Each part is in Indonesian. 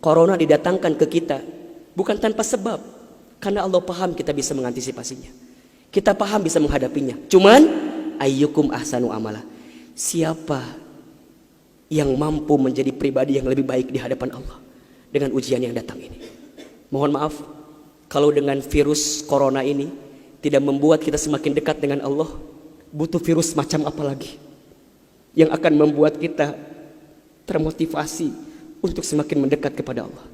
Corona didatangkan ke kita bukan tanpa sebab, karena Allah paham kita bisa mengantisipasinya, kita paham bisa menghadapinya. Cuman ayyukum ahsanu amala, siapa yang mampu menjadi pribadi yang lebih baik di hadapan Allah dengan ujian yang datang ini. Mohon maaf kalau dengan virus corona ini tidak membuat kita semakin dekat dengan Allah, butuh virus macam apa lagi yang akan membuat kita termotivasi untuk semakin mendekat kepada Allah.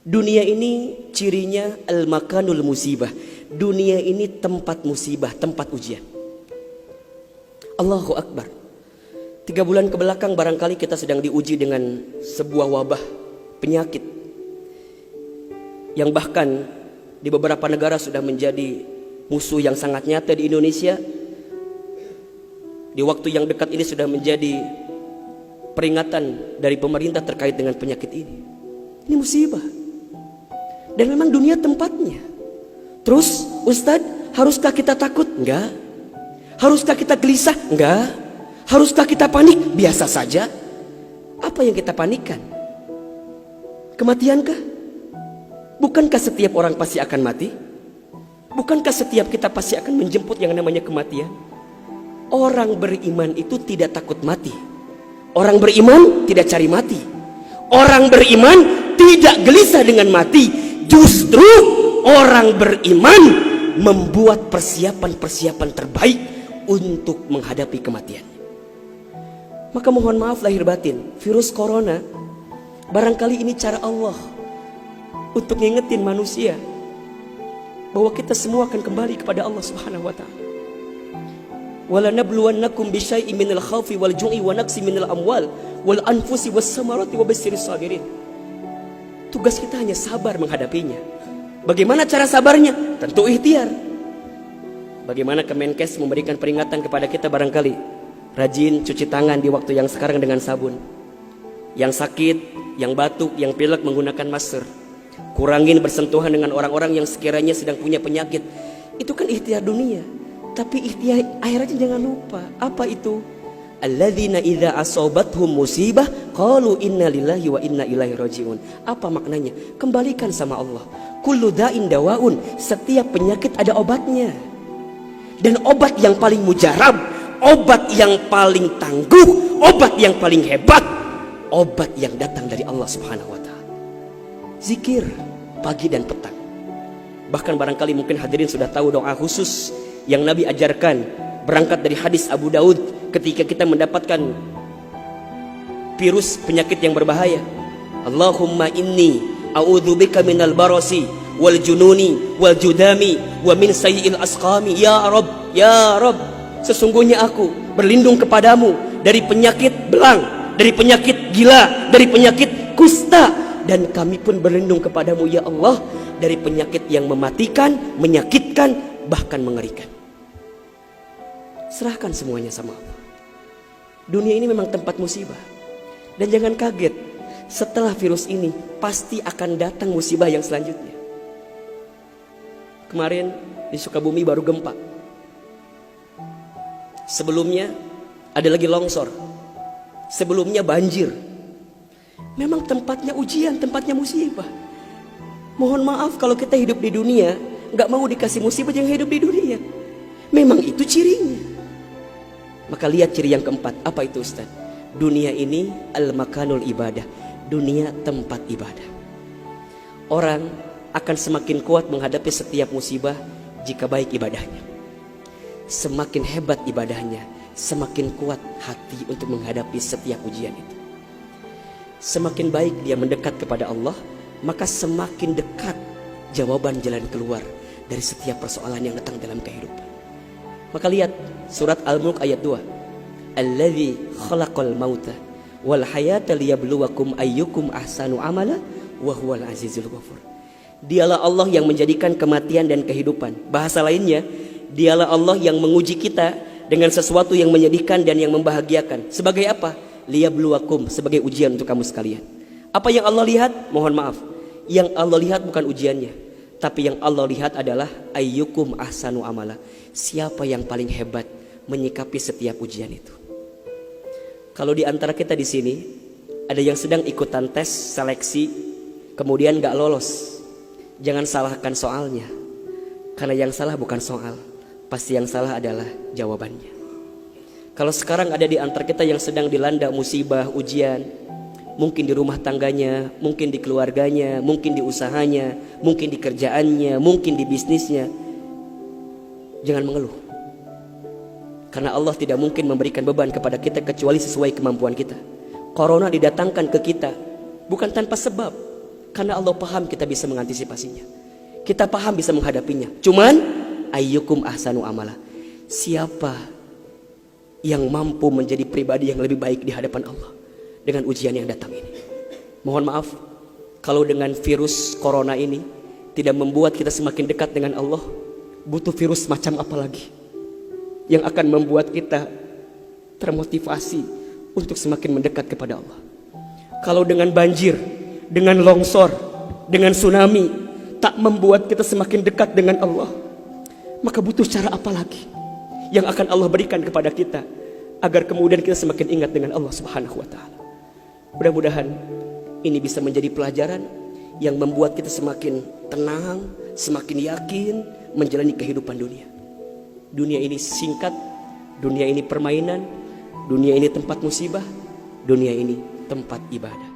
Dunia ini cirinya al-makanul musibah. Dunia ini tempat musibah, tempat ujian. Allahu Akbar. 3 bulan kebelakang barangkali kita sedang diuji dengan sebuah wabah penyakit yang bahkan di beberapa negara sudah menjadi musuh yang sangat nyata. Di Indonesia di waktu yang dekat ini sudah menjadi peringatan dari pemerintah terkait dengan penyakit ini. Ini musibah. Dan memang dunia tempatnya. Terus Ustadz, haruskah kita takut? Enggak. Haruskah kita gelisah? Enggak. Haruskah kita panik? Biasa saja. Apa yang kita panikkan? Kematiankah? Bukankah setiap orang pasti akan mati? Bukankah setiap kita pasti akan menjemput yang namanya kematian? Orang beriman itu tidak takut mati. Orang beriman tidak cari mati. Orang beriman tidak gelisah dengan mati. Justru orang beriman membuat persiapan-persiapan terbaik untuk menghadapi kematian. Maka mohon maaf lahir batin, virus corona barangkali ini cara Allah untuk ngingetin manusia bahwa kita semua akan kembali kepada Allah Subhanahu wa taala. Wala nabluwannakum bisyai'in minal khaufi wal ju'i wa naqsi minal amwal wal anfusi was samarati wa basyirus sabirin. Tugas kita hanya sabar menghadapinya. Bagaimana cara sabarnya? Tentu ikhtiar. Bagaimana Kemenkes memberikan peringatan kepada kita barangkali? Rajin cuci tangan di waktu yang sekarang dengan sabun. Yang sakit, yang batuk, yang pilek menggunakan masker. Kurangin bersentuhan dengan orang-orang yang sekiranya sedang punya penyakit. Itu kan ikhtiar dunia. Tapi ikhtiar akhiratnya jangan lupa. Apa itu? Alladzina idza asobathum musibah qalu inna lillahi wa inna ilaihi rajiun. Apa maknanya? Kembalikan sama Allah. Kullu da'in dawaun, setiap penyakit ada obatnya. Dan obat yang paling mujarab, obat yang paling tangguh, obat yang paling hebat, obat yang datang dari Allah Subhanahu wa taala. Zikir pagi dan petang. Bahkan barangkali mungkin hadirin sudah tahu doa khusus yang Nabi ajarkan berangkat dari hadis Abu Daud ketika kita mendapatkan virus penyakit yang berbahaya. Allahumma inni a'udzubika minal barasi wal jununi wal judami wa min sayyi'il asqami. Ya Rabb, ya Rabb, sesungguhnya aku berlindung kepadamu dari penyakit belang, dari penyakit gila, dari penyakit kusta, dan kami pun berlindung kepadamu ya Allah dari penyakit yang mematikan, menyakitkan, bahkan mengerikan. Serahkan semuanya sama Allah. Dunia ini memang tempat musibah. Dan jangan kaget, setelah virus ini pasti akan datang musibah yang selanjutnya. Kemarin di Sukabumi baru gempa. Sebelumnya ada lagi longsor. Sebelumnya banjir. Memang tempatnya ujian, tempatnya musibah. Mohon maaf kalau kita hidup di dunia gak mau dikasih musibah, jangan hidup di dunia. Memang itu cirinya. Maka lihat ciri yang keempat. Apa itu Ustaz? Dunia ini al-makanul ibadah. Dunia tempat ibadah. Orang akan semakin kuat menghadapi setiap musibah jika baik ibadahnya. Semakin hebat ibadahnya, semakin kuat hati untuk menghadapi setiap ujian itu. Semakin baik dia mendekat kepada Allah, maka semakin dekat jawaban jalan keluar dari setiap persoalan yang datang dalam kehidupan. Maka lihat surat Al-Mulk ayat 2. Alladzi khalaqal mauta wal hayata liyabluwakum ayyukum ahsanu amala wa huwal azizul ghafur. Dialah Allah yang menjadikan kematian dan kehidupan. Bahasa lainnya, dialah Allah yang menguji kita dengan sesuatu yang menyedihkan dan yang membahagiakan. Sebagai apa? Liyabluwakum, sebagai ujian untuk kamu sekalian. Apa yang Allah lihat? Mohon maaf, yang Allah lihat bukan ujiannya, Tapi yang Allah lihat adalah ayyukum ahsanu amala. Siapa yang paling hebat menyikapi setiap ujian itu. Kalau di antara kita di sini ada yang sedang ikutan tes seleksi kemudian gak lolos, jangan salahkan soalnya. Karena yang salah bukan soal, pasti yang salah adalah jawabannya. Kalau sekarang ada di antara kita yang sedang dilanda musibah, ujian, mungkin di rumah tangganya, mungkin di keluarganya, mungkin di usahanya, mungkin di kerjaannya, mungkin di bisnisnya, jangan mengeluh. Karena Allah tidak mungkin memberikan beban kepada kita kecuali sesuai kemampuan kita. Corona didatangkan ke kita bukan tanpa sebab, karena Allah paham kita bisa mengantisipasinya, kita paham bisa menghadapinya. Cuman ayyukum ahsanu amala, siapa yang mampu menjadi pribadi yang lebih baik di hadapan Allah dengan ujian yang datang ini. Mohon maaf kalau dengan virus corona ini tidak membuat kita semakin dekat dengan Allah, butuh virus macam apa lagi yang akan membuat kita termotivasi untuk semakin mendekat kepada Allah. Kalau dengan banjir, dengan longsor, dengan tsunami tak membuat kita semakin dekat dengan Allah, maka butuh cara apa lagi yang akan Allah berikan kepada kita agar kemudian kita semakin ingat dengan Allah Subhanahu wa taala. Mudah-mudahan ini bisa menjadi pelajaran yang membuat kita semakin tenang, semakin yakin menjalani kehidupan dunia. Dunia ini singkat, dunia ini permainan, dunia ini tempat musibah, dunia ini tempat ibadah.